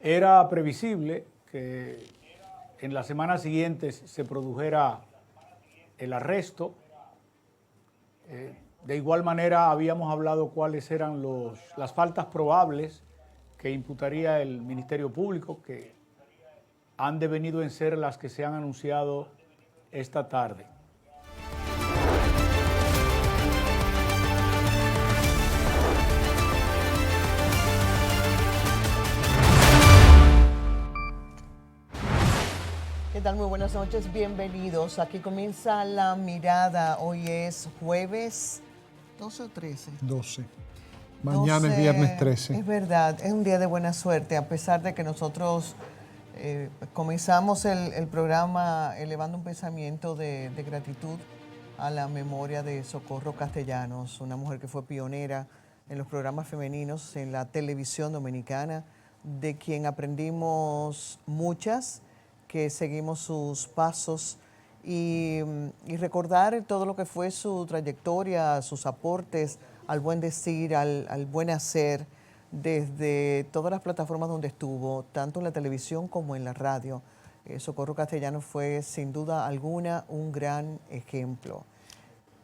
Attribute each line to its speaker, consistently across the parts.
Speaker 1: Era previsible que en las semanas siguientes se produjera el arresto. De igual manera habíamos hablado cuáles eran las faltas probables que imputaría el Ministerio Público, que han devenido en ser las que se han anunciado esta tarde.
Speaker 2: ¿Qué tal? Muy buenas noches, bienvenidos. Aquí comienza La Mirada. Hoy es jueves 12 o 13.
Speaker 3: 12. Mañana es viernes 13.
Speaker 2: Es verdad, es un día de buena suerte, a pesar de que nosotros comenzamos el programa elevando un pensamiento de gratitud a la memoria de Socorro Castellanos, una mujer que fue pionera en los programas femeninos en la televisión dominicana, de quien aprendimos muchas, que seguimos sus pasos y recordar todo lo que fue su trayectoria, sus aportes al buen decir, al buen hacer, desde todas las plataformas donde estuvo, tanto en la televisión como en la radio. Socorro Castellanos fue sin duda alguna un gran ejemplo.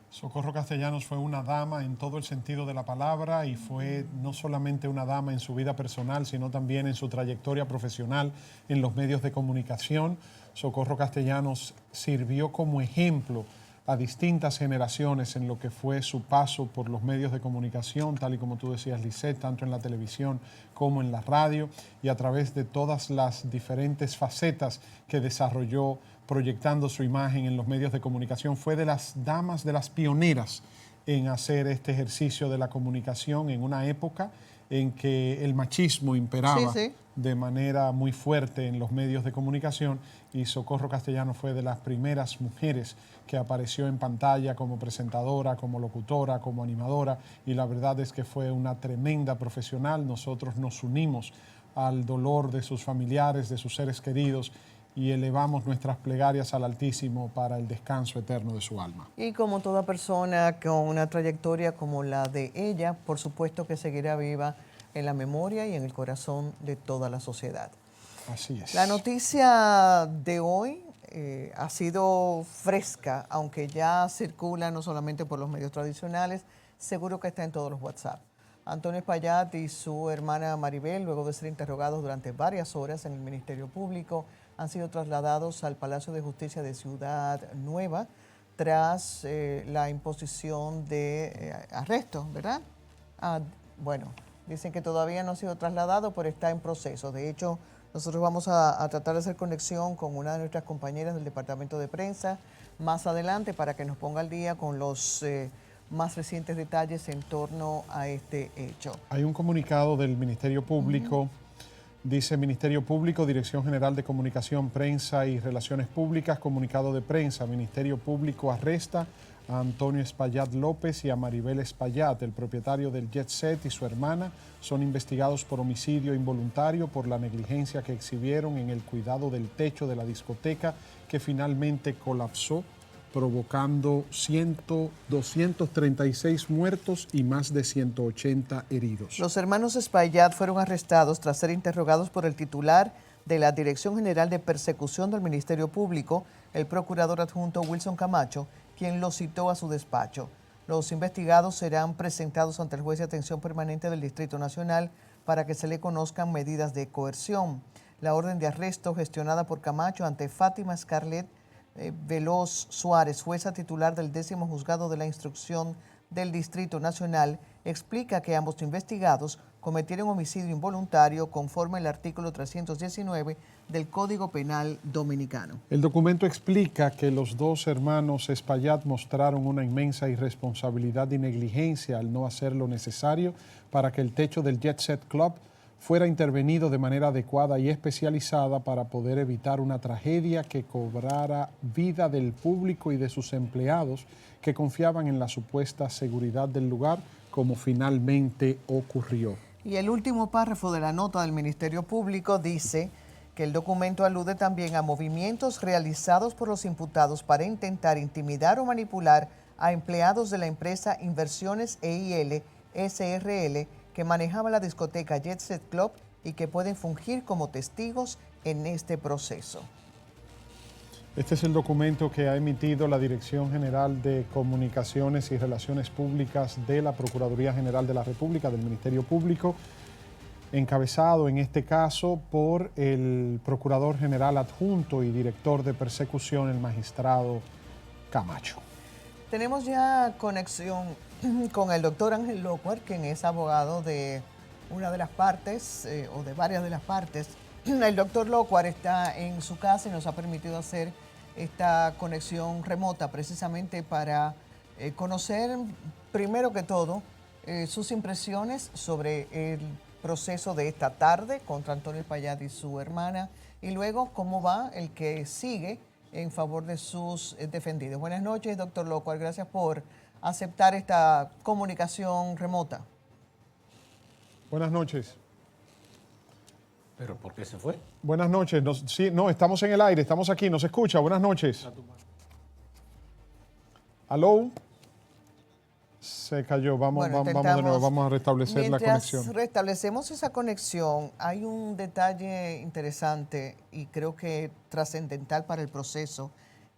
Speaker 3: Socorro Castellanos fue una dama en todo el sentido de la palabra y fue no solamente una dama en su vida personal, sino también en su trayectoria profesional en los medios de comunicación. Socorro Castellanos sirvió como ejemplo a distintas generaciones en lo que fue su paso por los medios de comunicación, tal y como tú decías, Lisette, tanto en la televisión como en la radio, y a través de todas las diferentes facetas que desarrolló proyectando su imagen en los medios de comunicación. Fue de las damas, de las pioneras en hacer este ejercicio de la comunicación en una época en que el machismo imperaba de manera muy fuerte en los medios de comunicación, y Socorro Castellanos fue de las primeras mujeres que apareció en pantalla como presentadora, como locutora, como animadora, y la verdad es que fue una tremenda profesional. Nosotros nos unimos al dolor de sus familiares, de sus seres queridos, y elevamos nuestras plegarias al Altísimo para el descanso eterno de su alma.
Speaker 2: Y como toda persona con una trayectoria como la de ella, por supuesto que seguirá viva en la memoria y en el corazón de toda la sociedad.
Speaker 3: Así es.
Speaker 2: La noticia de hoy ha sido fresca, aunque ya circula no solamente por los medios tradicionales, seguro que está en todos los WhatsApp. Antonio Espaillat y su hermana Maribel, luego de ser interrogados durante varias horas en el Ministerio Público, han sido trasladados al Palacio de Justicia de Ciudad Nueva tras la imposición de arresto, ¿verdad? Bueno, dicen que todavía no ha sido trasladado, pero está en proceso. De hecho, nosotros vamos a tratar de hacer conexión con una de nuestras compañeras del Departamento de Prensa más adelante para que nos ponga al día con los más recientes detalles en torno a este hecho.
Speaker 3: Hay un comunicado del Ministerio Público. Dice: Ministerio Público, Dirección General de Comunicación, Prensa y Relaciones Públicas, comunicado de prensa. Ministerio Público arresta a Antonio Espaillat López y a Maribel Espaillat, el propietario del Jet Set, y su hermana. Son investigados por homicidio involuntario por la negligencia que exhibieron en el cuidado del techo de la discoteca, que finalmente colapsó, provocando 236 muertos y más de 180 heridos.
Speaker 2: Los hermanos Espaillat fueron arrestados tras ser interrogados por el titular de la Dirección General de Persecución del Ministerio Público, el procurador adjunto Wilson Camacho, quien los citó a su despacho. Los investigados serán presentados ante el juez de atención permanente del Distrito Nacional para que se le conozcan medidas de coerción. La orden de arresto gestionada por Camacho ante Fátima Scarlett Veloz Suárez, jueza titular del 10º Juzgado de la Instrucción del Distrito Nacional, explica que ambos investigados cometieron homicidio involuntario conforme al artículo 319 del Código Penal Dominicano.
Speaker 3: El documento explica que los dos hermanos Espaillat mostraron una inmensa irresponsabilidad y negligencia al no hacer lo necesario para que el techo del Jet Set Club fuera intervenido de manera adecuada y especializada para poder evitar una tragedia que cobrara vida del público y de sus empleados que confiaban en la supuesta seguridad del lugar, como finalmente ocurrió.
Speaker 2: Y el último párrafo de la nota del Ministerio Público dice que el documento alude también a movimientos realizados por los imputados para intentar intimidar o manipular a empleados de la empresa Inversiones EIL SRL que manejaba la discoteca Jet Set Club y que pueden fungir como testigos en este proceso.
Speaker 3: Este es el documento que ha emitido la Dirección General de Comunicaciones y Relaciones Públicas de la Procuraduría General de la República, del Ministerio Público, encabezado en este caso por el Procurador General Adjunto y Director de Persecución, el magistrado Camacho.
Speaker 2: Tenemos ya conexión con el doctor Ángel Locuar, quien es abogado de una de las partes o de varias de las partes. El doctor Locuar está en su casa y nos ha permitido hacer esta conexión remota precisamente para conocer primero que todo sus impresiones sobre el proceso de esta tarde contra Antonio Espaillat y su hermana y luego cómo va el que sigue en favor de sus defendidos. Buenas noches, doctor Locuar. Gracias por aceptar esta comunicación remota.
Speaker 3: Buenas noches.
Speaker 1: ¿Pero por qué se fue?
Speaker 3: Buenas noches. No, estamos en el aire, estamos aquí, nos escucha. Buenas noches. ¿Aló? Se cayó. Vamos de nuevo, vamos a restablecer la conexión.
Speaker 2: Mientras restablecemos esa conexión, hay un detalle interesante y creo que trascendental para el proceso,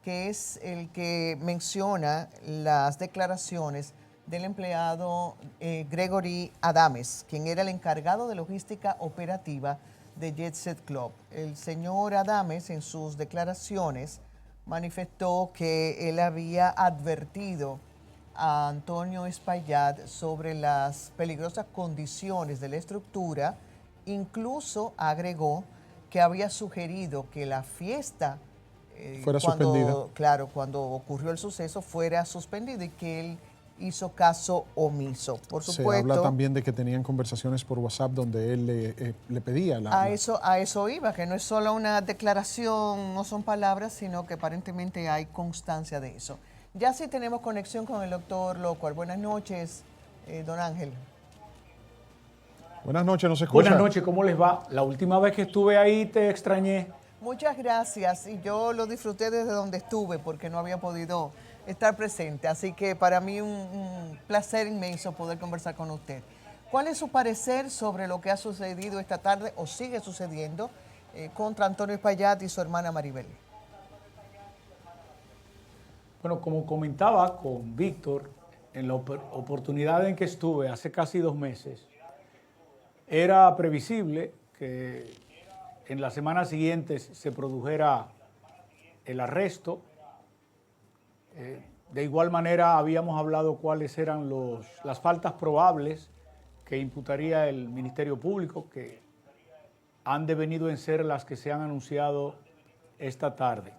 Speaker 2: que es el que menciona las declaraciones del empleado Gregory Adames, quien era el encargado de logística operativa de Jet Set Club. El señor Adames en sus declaraciones manifestó que él había advertido a Antonio Espaillat sobre las peligrosas condiciones de la estructura, incluso agregó que había sugerido que la fiesta
Speaker 3: fuera suspendida.
Speaker 2: Claro, cuando ocurrió el suceso fuera suspendida y que él hizo caso omiso. Por supuesto.
Speaker 3: Se habla también de que tenían conversaciones por WhatsApp donde él le pedía
Speaker 2: a eso iba, que no es solo una declaración, no son palabras, sino que aparentemente hay constancia de eso. Ya sí tenemos conexión con el doctor Locuar. Buenas noches, don Ángel.
Speaker 3: Buenas noches, ¿nos escucha?
Speaker 1: Buenas noches, ¿cómo les va? La última vez que estuve ahí te extrañé.
Speaker 2: Muchas gracias y yo lo disfruté desde donde estuve porque no había podido estar presente. Así que para mí un placer inmenso poder conversar con usted. ¿Cuál es su parecer sobre lo que ha sucedido esta tarde o sigue sucediendo contra Antonio Espaillat y su hermana Maribel?
Speaker 1: Bueno, como comentaba con Víctor, en la oportunidad en que estuve hace casi 2 meses, era previsible que en las semanas siguientes se produjera el arresto. De igual manera habíamos hablado cuáles eran las faltas probables que imputaría el Ministerio Público, que han devenido en ser las que se han anunciado esta tarde.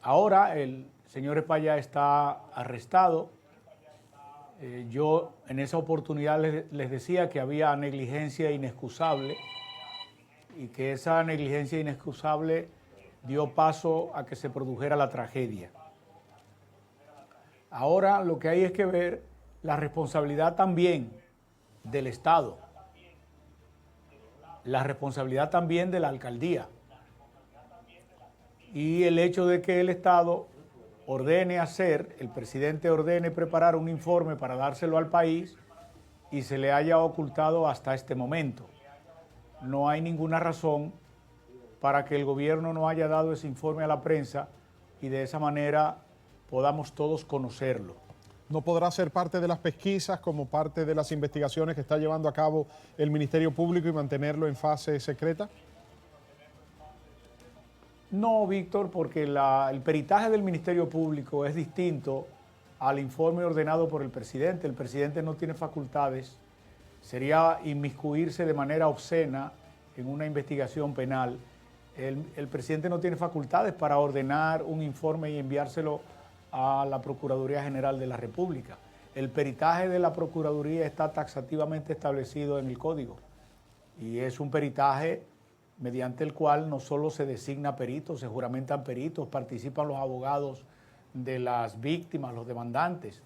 Speaker 1: Ahora el señor Espaillat está arrestado. Yo en esa oportunidad les decía que había negligencia inexcusable y que esa negligencia inexcusable dio paso a que se produjera la tragedia. Ahora lo que hay es que ver la responsabilidad también del Estado, la responsabilidad también de la alcaldía y el hecho de que el Estado el presidente ordene preparar un informe para dárselo al país y se le haya ocultado hasta este momento. No hay ninguna razón para que el gobierno no haya dado ese informe a la prensa y de esa manera podamos todos conocerlo.
Speaker 3: ¿No podrá ser parte de las pesquisas como parte de las investigaciones que está llevando a cabo el Ministerio Público y mantenerlo en fase secreta?
Speaker 1: No, Víctor, porque el peritaje del Ministerio Público es distinto al informe ordenado por el presidente. El presidente no tiene facultades. Sería inmiscuirse de manera obscena en una investigación penal. El presidente no tiene facultades para ordenar un informe y enviárselo a la Procuraduría General de la República. El peritaje de la Procuraduría está taxativamente establecido en el Código y es un peritaje mediante el cual no solo se designa peritos, se juramentan peritos, participan los abogados de las víctimas, los demandantes.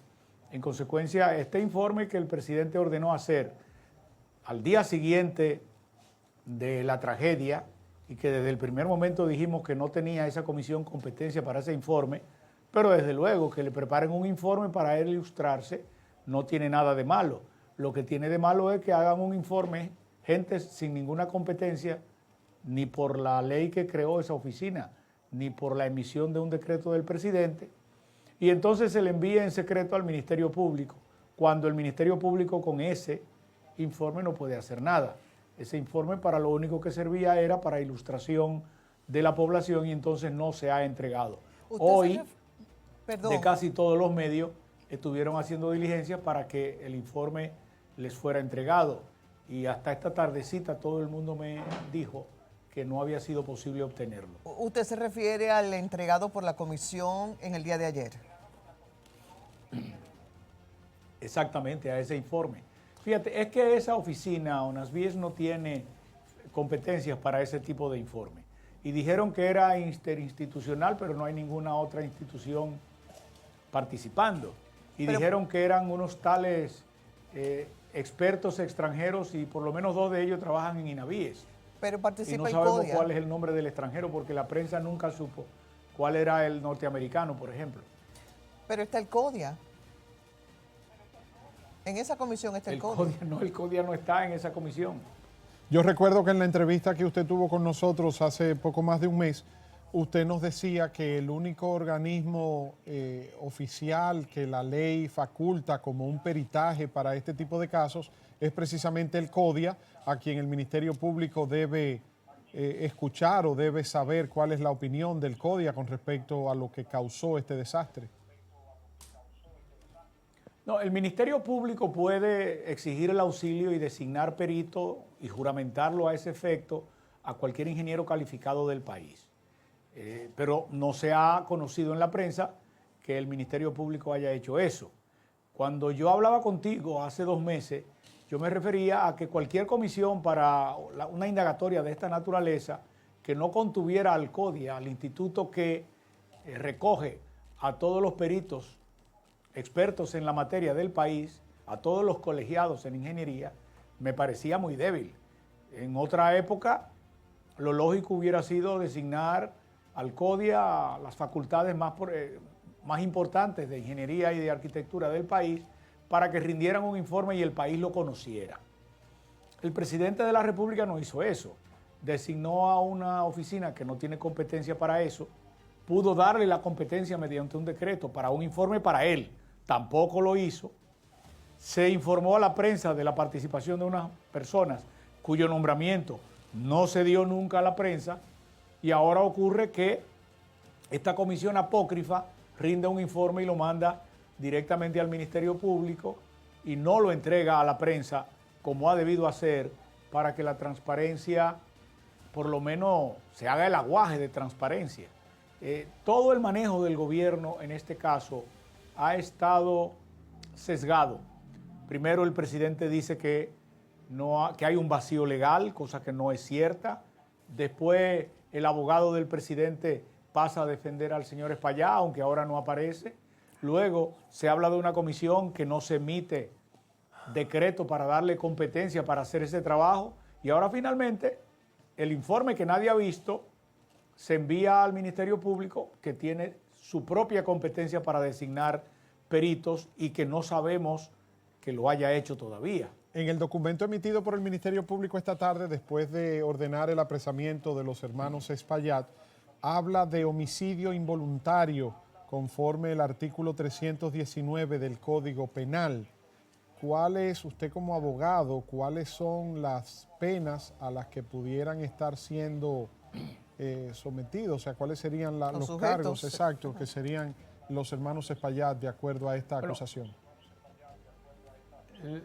Speaker 1: En consecuencia, este informe que el presidente ordenó hacer al día siguiente de la tragedia y que desde el primer momento dijimos que no tenía esa comisión competencia para ese informe, pero desde luego que le preparen un informe para él ilustrarse no tiene nada de malo. Lo que tiene de malo es que hagan un informe gente sin ninguna competencia, ni por la ley que creó esa oficina, ni por la emisión de un decreto del presidente, y entonces se le envía en secreto al Ministerio Público, cuando el Ministerio Público con ese informe no puede hacer nada. Ese informe para lo único que servía era para ilustración de la población y entonces no se ha entregado. Hoy, de casi todos los medios estuvieron haciendo diligencias para que el informe les fuera entregado y hasta esta tardecita todo el mundo me dijo que no había sido posible obtenerlo.
Speaker 2: ¿Usted se refiere al entregado por la comisión en el día de ayer?
Speaker 1: Exactamente, a ese informe. Fíjate, es que esa oficina, ONASBIES, no tiene competencias para ese tipo de informe. Y dijeron que era interinstitucional, pero no hay ninguna otra institución participando. Y dijeron que eran unos tales expertos extranjeros y por lo menos 2 de ellos trabajan en INAVIES.
Speaker 2: Pero participa
Speaker 1: y no sabemos cuál es el nombre del extranjero porque la prensa nunca supo cuál era el norteamericano, por ejemplo.
Speaker 2: Pero está el CODIA. En esa comisión está el CODIA.
Speaker 1: No, el CODIA no está en esa comisión.
Speaker 3: Yo recuerdo que en la entrevista que usted tuvo con nosotros hace poco más de un mes, usted nos decía que el único organismo oficial que la ley faculta como un peritaje para este tipo de casos es precisamente el CODIA, a quien el Ministerio Público debe escuchar o debe saber cuál es la opinión del CODIA con respecto a lo que causó este desastre.
Speaker 1: No, el Ministerio Público puede exigir el auxilio y designar perito y juramentarlo a ese efecto a cualquier ingeniero calificado del país. Pero no se ha conocido en la prensa que el Ministerio Público haya hecho eso. Cuando yo hablaba contigo hace 2 meses, yo me refería a que cualquier comisión para una indagatoria de esta naturaleza que no contuviera al CODIA, al instituto que recoge a todos los peritos expertos en la materia del país, a todos los colegiados en ingeniería, me parecía muy débil. En otra época, lo lógico hubiera sido designar al CODIA las facultades más importantes de ingeniería y de arquitectura del país para que rindieran un informe y el país lo conociera. El presidente de la República no hizo eso. Designó a una oficina que no tiene competencia para eso, pudo darle la competencia mediante un decreto para un informe para él. Tampoco lo hizo. Se informó a la prensa de la participación de unas personas cuyo nombramiento no se dio nunca a la prensa y ahora ocurre que esta comisión apócrifa rinde un informe y lo manda directamente al Ministerio Público y no lo entrega a la prensa como ha debido hacer para que la transparencia, por lo menos se haga el aguaje de transparencia. Todo el manejo del gobierno en este caso ha estado sesgado. Primero el presidente dice que hay un vacío legal, cosa que no es cierta. Después el abogado del presidente pasa a defender al señor Espaillá, aunque ahora no aparece. Luego se habla de una comisión que no se emite decreto para darle competencia para hacer ese trabajo. Y ahora finalmente el informe que nadie ha visto se envía al Ministerio Público, que tiene su propia competencia para designar peritos y que no sabemos que lo haya hecho todavía.
Speaker 3: En el documento emitido por el Ministerio Público esta tarde, después de ordenar el apresamiento de los hermanos Espaillat, habla de homicidio involuntario conforme el artículo 319 del Código Penal. ¿Cuáles, usted como abogado, cuáles son las penas a las que pudieran estar siendo sometidos? O sea, ¿cuáles serían los cargos exactos que serían los hermanos Espaillat de acuerdo a esta acusación?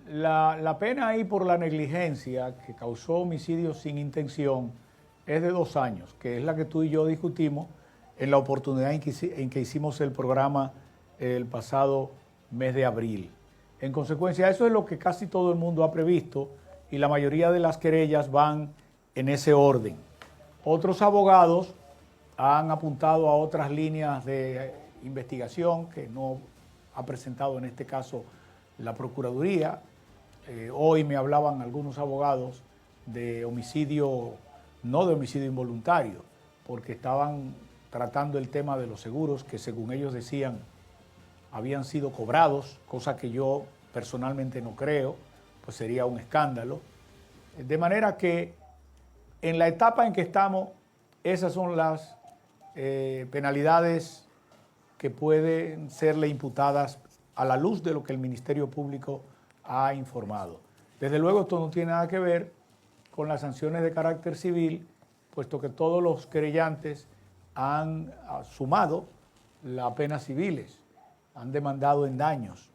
Speaker 1: La pena ahí por la negligencia que causó homicidio sin intención es de 2 años, que es la que tú y yo discutimos en la oportunidad en que hicimos el programa el pasado mes de abril. En consecuencia, eso es lo que casi todo el mundo ha previsto y la mayoría de las querellas van en ese orden. Otros abogados han apuntado a otras líneas de investigación que no ha presentado en este caso la Procuraduría. Hoy me hablaban algunos abogados de homicidio, no de homicidio involuntario, porque estaban tratando el tema de los seguros que según ellos decían habían sido cobrados, cosa que yo personalmente no creo, pues sería un escándalo. De manera que en la etapa en que estamos, esas son las penalidades que pueden serle imputadas a la luz de lo que el Ministerio Público ha informado. Desde luego esto no tiene nada que ver con las sanciones de carácter civil, puesto que todos los querellantes han sumado las penas civiles, han demandado en daños.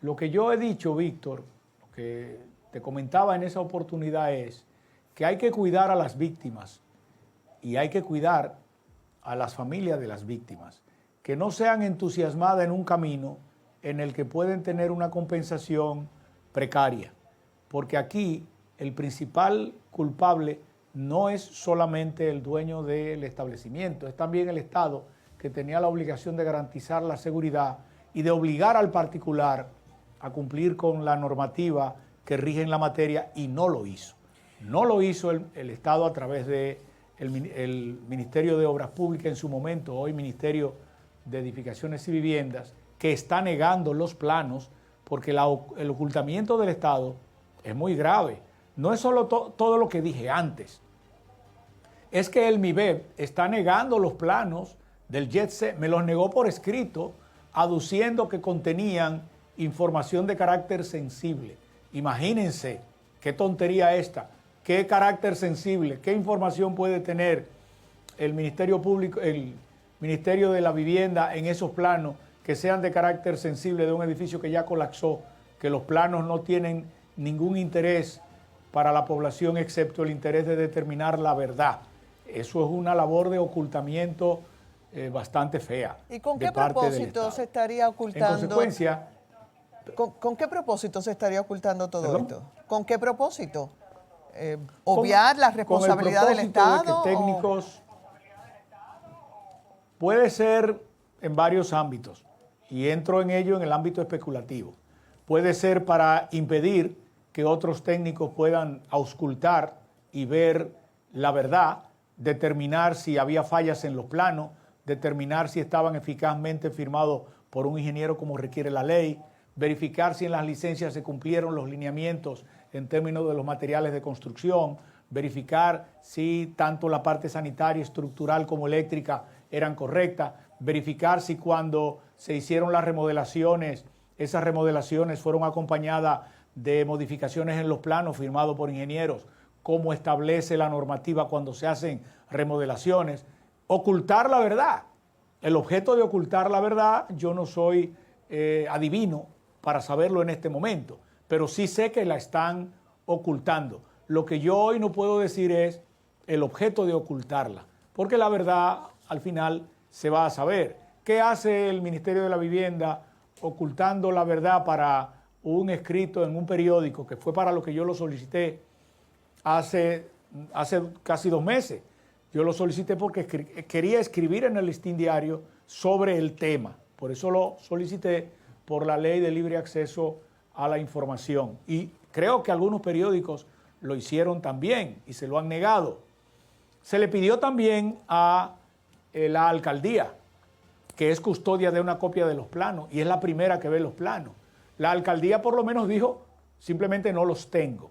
Speaker 1: Lo que yo he dicho, Víctor, lo que te comentaba en esa oportunidad es que hay que cuidar a las víctimas y hay que cuidar a las familias de las víctimas, que no sean entusiasmadas en un camino en el que pueden tener una compensación precaria, porque aquí el principal culpable no es solamente el dueño del establecimiento, es también el Estado, que tenía la obligación de garantizar la seguridad y de obligar al particular a cumplir con la normativa que rige en la materia, y no lo hizo. No lo hizo el Estado a través de el Ministerio de Obras Públicas en su momento, hoy Ministerio de Edificaciones y Viviendas, que está negando los planos porque el ocultamiento del Estado es muy grave. No es solo todo lo que dije antes, es que el MIBEP está negando los planos del JETSE, me los negó por escrito, aduciendo que contenían información de carácter sensible. Imagínense qué tontería esta, qué carácter sensible, qué información puede tener el Ministerio Público, el Ministerio de la Vivienda en esos planos que sean de carácter sensible de un edificio que ya colapsó, que los planos no tienen ningún interés para la población excepto el interés de determinar la verdad. Eso es una labor de ocultamiento bastante fea.
Speaker 2: ¿Y con qué propósito se estaría ocultando?
Speaker 1: En consecuencia,
Speaker 2: ¿Con qué propósito se estaría ocultando todo
Speaker 1: ¿perdón?
Speaker 2: esto? ¿Con qué propósito? ¿Obviar la responsabilidad del Estado?
Speaker 1: De que técnicos puede ser en varios ámbitos, y entro en ello en el ámbito especulativo. Puede ser para impedir que otros técnicos puedan auscultar y ver la verdad, determinar si había fallas en los planos, determinar si estaban eficazmente firmados por un ingeniero como requiere la ley, verificar si en las licencias se cumplieron los lineamientos en términos de los materiales de construcción, verificar si tanto la parte sanitaria, estructural como eléctrica eran correctas, verificar si cuando se hicieron las remodelaciones, esas remodelaciones fueron acompañadas de modificaciones en los planos firmados por ingenieros, como establece la normativa cuando se hacen remodelaciones. Ocultar la verdad. El objeto de ocultar la verdad, yo no soy adivino para saberlo en este momento, pero sí sé que la están ocultando. Lo que yo hoy no puedo decir es el objeto de ocultarla, porque la verdad al final se va a saber. ¿Qué hace el Ministerio de la Vivienda ocultando la verdad para un escrito en un periódico, que fue para lo que yo lo solicité hace casi 2 meses? Yo lo solicité porque quería escribir en el Listín Diario sobre el tema. Por eso lo solicité por la ley de libre acceso a la información. Y creo que algunos periódicos lo hicieron también y se lo han negado. Se le pidió también a la alcaldía, que es custodia de una copia de los planos y es la primera que ve los planos. La alcaldía por lo menos dijo, simplemente no los tengo.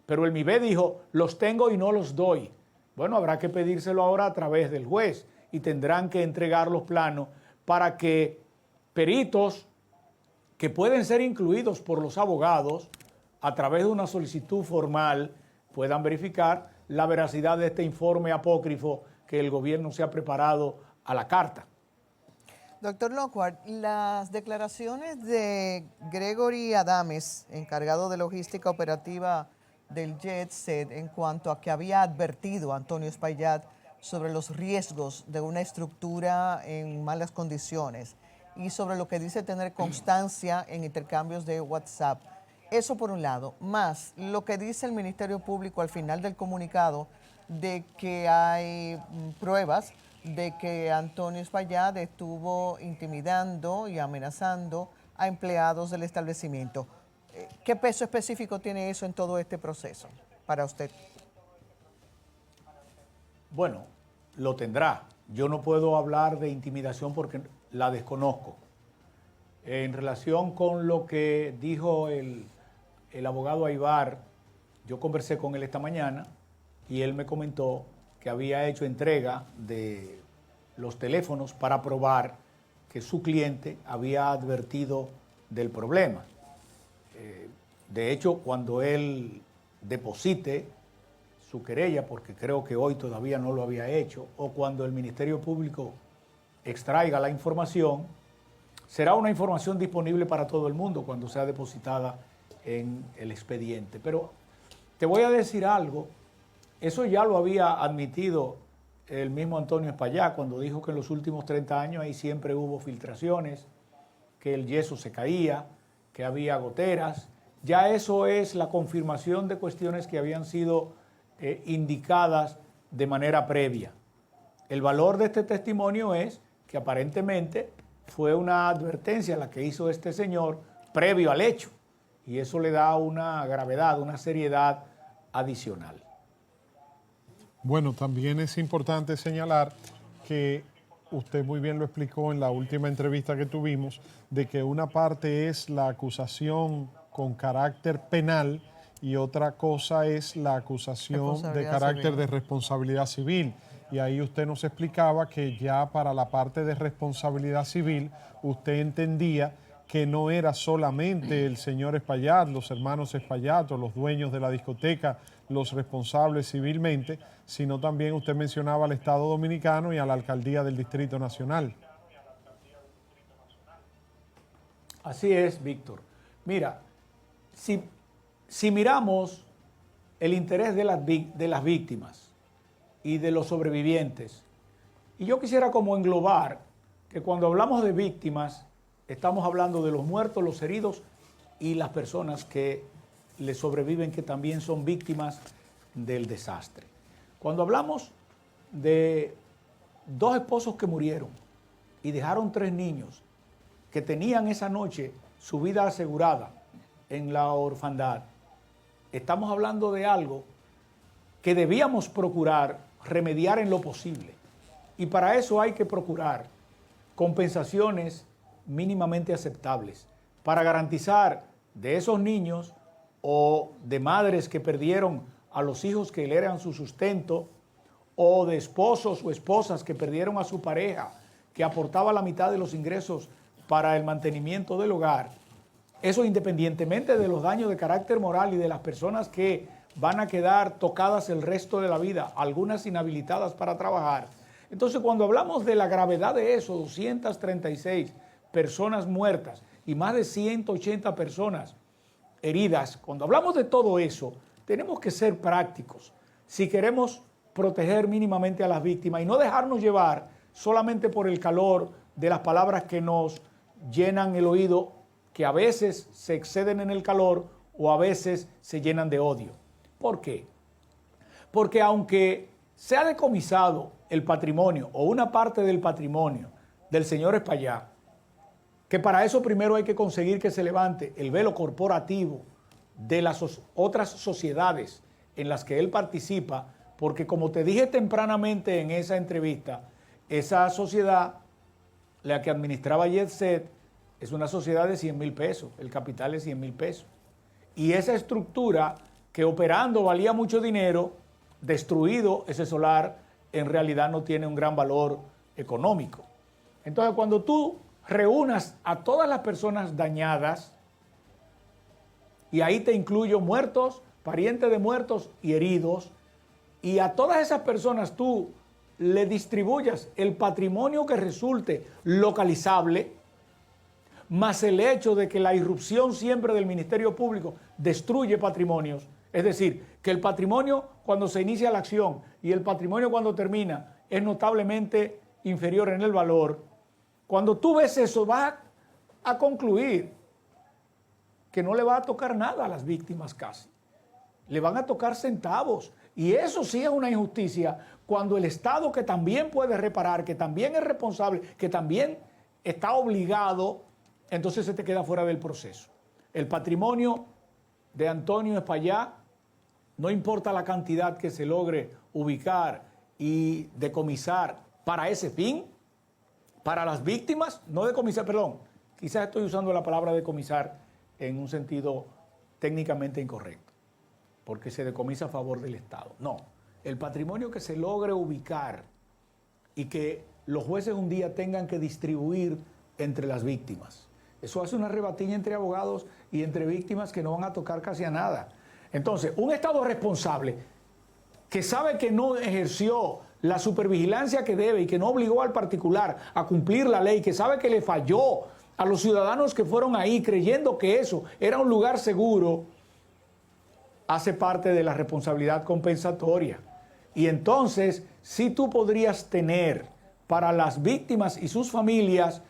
Speaker 1: Pero el MIBE dijo, los tengo y no los doy. Bueno, habrá que pedírselo ahora a través del juez y tendrán que entregar los planos para que peritos que pueden ser incluidos por los abogados a través de una solicitud formal puedan verificar la veracidad de este informe apócrifo que el gobierno se ha preparado a la carta.
Speaker 2: Doctor Lockhart, las declaraciones de Gregory Adames, encargado de logística operativa del JETSE, en cuanto a que había advertido a Antonio Espaillat sobre los riesgos de una estructura en malas condiciones y sobre lo que dice tener constancia en intercambios de WhatsApp. Eso por un lado, más lo que dice el Ministerio Público al final del comunicado de que hay pruebas de que Antonio Espaillat estuvo intimidando y amenazando a empleados del establecimiento. ¿Qué peso específico tiene eso en todo este proceso para usted?
Speaker 1: Bueno, lo tendrá. Yo no puedo hablar de intimidación porque la desconozco. En relación con lo que dijo el abogado Aybar, Yo conversé con él esta mañana y él me comentó que había hecho entrega de los teléfonos para probar que su cliente había advertido del problema. De hecho, cuando él deposite su querella, porque creo que hoy todavía no lo había hecho, o cuando el Ministerio Público extraiga la información, será una información disponible para todo el mundo cuando sea depositada en el expediente. Pero te voy a decir algo, eso ya lo había admitido el mismo Antonio Espaillá cuando dijo que en los últimos 30 años ahí siempre hubo filtraciones, que el yeso se caía, que había goteras. Ya eso es la confirmación de cuestiones que habían sido indicadas de manera previa. El valor de este testimonio es que aparentemente fue una advertencia la que hizo este señor previo al hecho, y eso le da una gravedad, una seriedad adicional.
Speaker 3: Bueno, también es importante señalar que usted muy bien lo explicó en la última entrevista que tuvimos, de que una parte es la acusación con carácter penal y otra cosa es la acusación de carácter de responsabilidad civil. Y ahí usted nos explicaba que ya para la parte de responsabilidad civil usted entendía que no era solamente el señor Espaillat, los hermanos Espaillat o los dueños de la discoteca los responsables civilmente, sino también usted mencionaba al Estado Dominicano y a la Alcaldía del Distrito Nacional.
Speaker 1: Así es, Víctor. Mira, si miramos el interés de las víctimas y de los sobrevivientes, y yo quisiera como englobar que cuando hablamos de víctimas, estamos hablando de los muertos, los heridos y las personas que le sobreviven, que también son víctimas del desastre. Cuando hablamos de 2 esposos que murieron y dejaron 3 niños que tenían esa noche su vida asegurada en la orfandad, estamos hablando de algo que debíamos procurar remediar en lo posible. Y para eso hay que procurar compensaciones mínimamente aceptables para garantizar de esos niños o de madres que perdieron a los hijos que eran su sustento, o de esposos o esposas que perdieron a su pareja que aportaba la mitad de los ingresos para el mantenimiento del hogar. Eso independientemente de los daños de carácter moral y de las personas que van a quedar tocadas el resto de la vida, algunas inhabilitadas para trabajar. Entonces, cuando hablamos de la gravedad de eso, 236 personas muertas y más de 180 personas heridas, cuando hablamos de todo eso, tenemos que ser prácticos si queremos proteger mínimamente a las víctimas y no dejarnos llevar solamente por el calor de las palabras que nos llenan el oído, que a veces se exceden en el calor o a veces se llenan de odio. ¿Por qué? Porque aunque se ha decomisado el patrimonio o una parte del patrimonio del señor Espaillat, que para eso primero hay que conseguir que se levante el velo corporativo de las otras sociedades en las que él participa, porque como te dije tempranamente en esa entrevista, esa sociedad, la que administraba Jet Set, es una sociedad de 100,000 pesos, el capital es 100,000 pesos. Y esa estructura que operando valía mucho dinero, destruido ese solar, en realidad no tiene un gran valor económico. Entonces, cuando tú reúnas a todas las personas dañadas, y ahí te incluyo muertos, parientes de muertos y heridos, y a todas esas personas tú le distribuyas el patrimonio que resulte localizable, más el hecho de que la irrupción siempre del Ministerio Público destruye patrimonios, es decir, que el patrimonio cuando se inicia la acción y el patrimonio cuando termina es notablemente inferior en el valor. Cuando tú ves eso, vas a concluir que no le va a tocar nada a las víctimas casi. Le van a tocar centavos. Y eso sí es una injusticia cuando el Estado, que también puede reparar, que también es responsable, que también está obligado, entonces se te queda fuera del proceso. El patrimonio de Antonio Espaillat, no importa la cantidad que se logre ubicar y decomisar para ese fin, para las víctimas, no decomisar, perdón, quizás estoy usando la palabra decomisar en un sentido técnicamente incorrecto. porque se decomisa a favor del Estado. No, el patrimonio que se logre ubicar y que los jueces un día tengan que distribuir entre las víctimas. Eso hace una rebatiña entre abogados y entre víctimas que no van a tocar casi a nada. Entonces, un Estado responsable que sabe que no ejerció la supervigilancia que debe y que no obligó al particular a cumplir la ley, que sabe que le falló a los ciudadanos que fueron ahí creyendo que eso era un lugar seguro, hace parte de la responsabilidad compensatoria. Y entonces, si tú podrías tener para las víctimas y sus familias,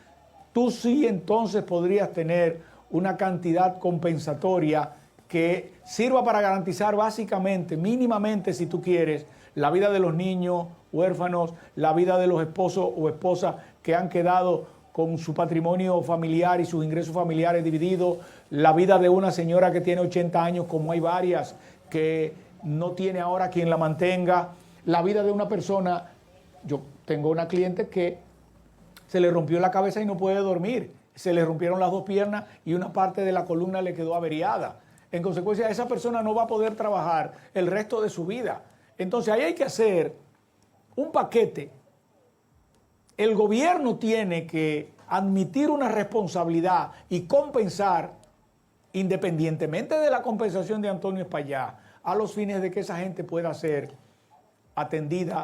Speaker 1: tú sí entonces podrías tener una cantidad compensatoria que sirva para garantizar básicamente, mínimamente si tú quieres, la vida de los niños huérfanos, la vida de los esposos o esposas que han quedado con su patrimonio familiar y sus ingresos familiares divididos, la vida de una señora que tiene 80 años, como hay varias, que no tiene ahora quien la mantenga, la vida de una persona. Yo tengo una cliente que se le rompió la cabeza y no puede dormir, se le rompieron las dos piernas y una parte de la columna le quedó averiada. En consecuencia, esa persona no va a poder trabajar el resto de su vida. Entonces, ahí hay que hacer un paquete. El gobierno tiene que admitir una responsabilidad y compensar, independientemente de la compensación de Antonio Espaillá, a los fines de que esa gente pueda ser atendida,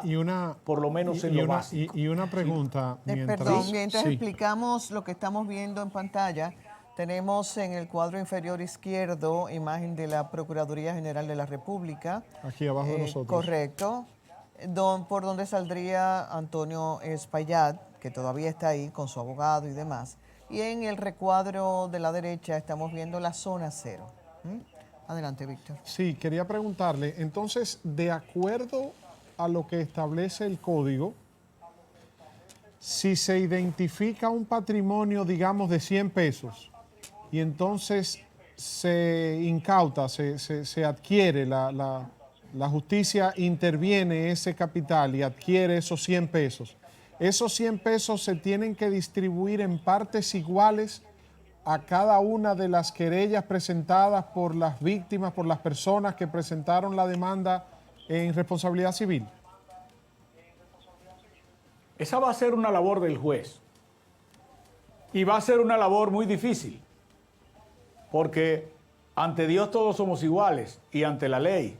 Speaker 1: por lo menos en lo básico.
Speaker 3: Y una pregunta.
Speaker 2: Mientras explicamos lo que estamos viendo en pantalla, tenemos en el cuadro inferior izquierdo imagen de la Procuraduría General de la República.
Speaker 3: Aquí abajo de nosotros.
Speaker 2: Correcto. Por donde saldría Antonio Espaillat, que todavía está ahí con su abogado y demás. Y en el recuadro de la derecha estamos viendo la zona cero. Adelante, Víctor.
Speaker 3: Sí, quería preguntarle, entonces, de acuerdo a lo que establece el código, si se identifica un patrimonio, digamos, de 100 pesos, y entonces se incauta, se adquiere, la justicia interviene ese capital y adquiere esos 100 pesos. Esos 100 pesos se tienen que distribuir en partes iguales a cada una de las querellas presentadas por las víctimas, por las personas que presentaron la demanda en responsabilidad civil.
Speaker 1: Esa va a ser una labor del juez. Y va a ser una labor muy difícil. Porque ante Dios todos somos iguales y ante la ley.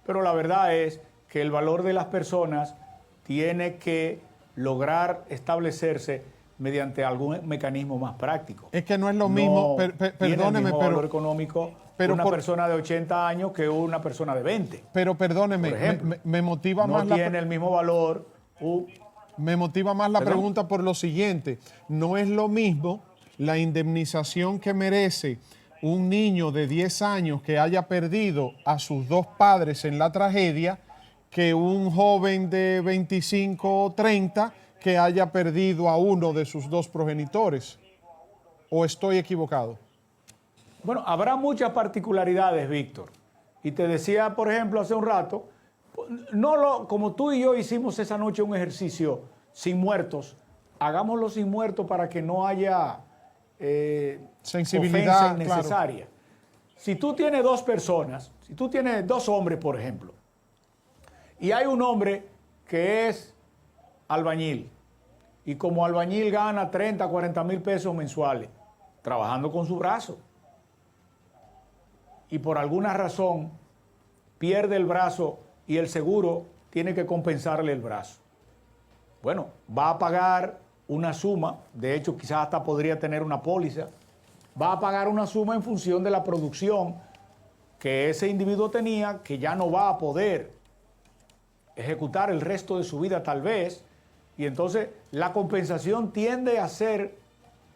Speaker 1: Pero la verdad es que el valor de las personas tiene que lograr establecerse mediante algún mecanismo más práctico.
Speaker 3: Es que no es lo mismo, perdóneme,
Speaker 1: tiene el mismo
Speaker 3: pero
Speaker 1: valor económico una persona de 80 años que una persona de 20.
Speaker 3: Pero perdóneme,
Speaker 1: por ejemplo,
Speaker 3: me motiva
Speaker 1: no
Speaker 3: más
Speaker 1: tiene el mismo valor.
Speaker 3: Me motiva más la pregunta por lo siguiente. No es lo mismo la indemnización que merece un niño de 10 años que haya perdido a sus dos padres en la tragedia que un joven de 25 o 30 que haya perdido a uno de sus dos progenitores. ¿O estoy equivocado?
Speaker 1: Bueno, habrá muchas particularidades, Víctor. Y te decía, por ejemplo, hace un rato, como tú y yo hicimos esa noche un ejercicio sin muertos, hagámoslo sin muertos para que no haya
Speaker 3: sensibilidad
Speaker 1: ofensa innecesaria. Claro. Si tú tienes dos personas, si tú tienes dos hombres, por ejemplo, y hay un hombre que es albañil, y como albañil gana 30, 40 mil pesos mensuales, trabajando con su brazo, y por alguna razón pierde el brazo y el seguro tiene que compensarle el brazo. Bueno, va a pagar una suma, de hecho quizás hasta podría tener una póliza, va a pagar una suma en función de la producción que ese individuo tenía, que ya no va a poder ejecutar el resto de su vida tal vez, y entonces la compensación tiende a ser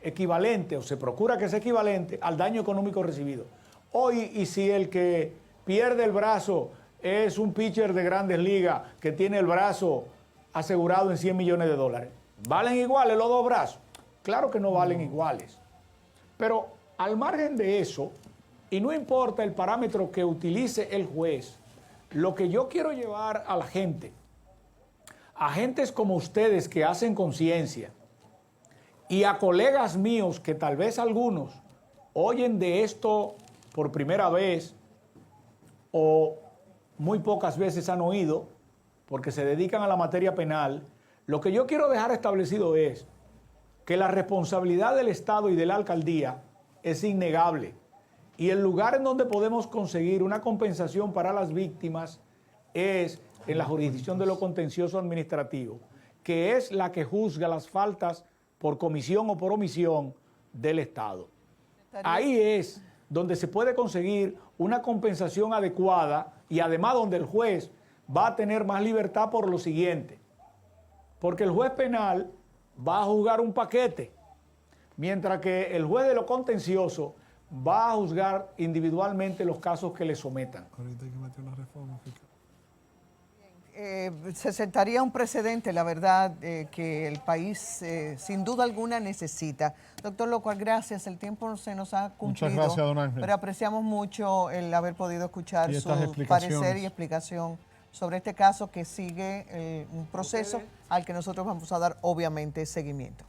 Speaker 1: equivalente, o se procura que sea equivalente al daño económico recibido. Hoy, y si el que pierde el brazo es un pitcher de Grandes Ligas que tiene el brazo asegurado en $100 millones, ¿valen iguales los dos brazos? Claro que no valen iguales. Pero al margen de eso, y no importa el parámetro que utilice el juez, lo que yo quiero llevar a la gente, a gentes como ustedes que hacen conciencia, y a colegas míos que tal vez algunos oyen de esto por primera vez, o muy pocas veces han oído, porque se dedican a la materia penal. Lo que yo quiero dejar establecido es que la responsabilidad del Estado y de la alcaldía es innegable. Y el lugar en donde podemos conseguir una compensación para las víctimas es en la jurisdicción de lo contencioso administrativo, que es la que juzga las faltas por comisión o por omisión del Estado. Ahí es donde se puede conseguir una compensación adecuada y además donde el juez va a tener más libertad por lo siguiente, porque el juez penal va a juzgar un paquete, mientras que el juez de lo contencioso va a juzgar individualmente los casos que le sometan.
Speaker 3: Ahorita hay que meter una reforma fiscal.
Speaker 2: Se sentaría un precedente, la verdad, que el país sin duda alguna necesita. Doctor Locuar, gracias. El tiempo se nos ha cumplido.
Speaker 3: Muchas gracias, don Ángel.
Speaker 2: Pero apreciamos mucho el haber podido escuchar su parecer y explicación sobre este caso que sigue un proceso al que nosotros vamos a dar obviamente seguimiento.